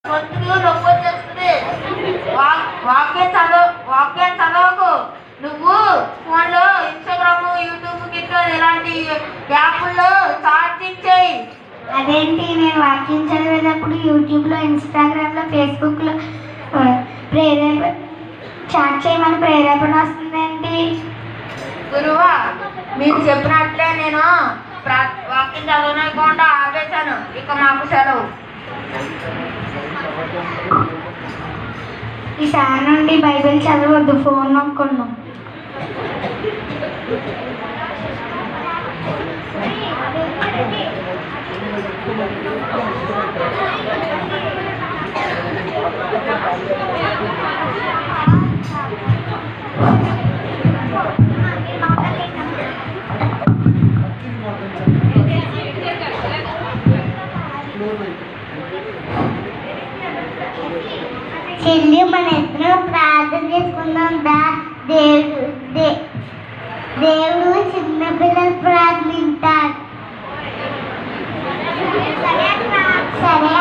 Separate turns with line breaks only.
గొంతుకు నొప్పి వచ్చేస్తుంది. వాక్యం చదవకు. నువ్వు ఫోన్లో ఇన్స్టాగ్రామ్, యూట్యూబ్, గిట్టర్ ఇలాంటి యాప్ల్లో చాటింగ్ చేయి.
అదేంటి, నేను వాక్యం చదివేటప్పుడు యూట్యూబ్లో, ఇన్స్టాగ్రామ్లో, ఫేస్బుక్లో చాట్ చేయమని ప్రేరేపణ వస్తుందేంటి?
గురువా, మీరు చెప్పినట్లే నేను వాక్యం చదవకుండా ఆపేశాను. ఇక మాకు సెలవు.
ఈసారి నుండి బైబిల్ చదవద్దు, ఫోన్ నొక్కున్నాం. చెల్లి, మన ఇద్దరు ప్రార్థన చేసుకుందాం. దేవుడు చిన్నపిల్లలు ప్రార్థింటారు. సరే.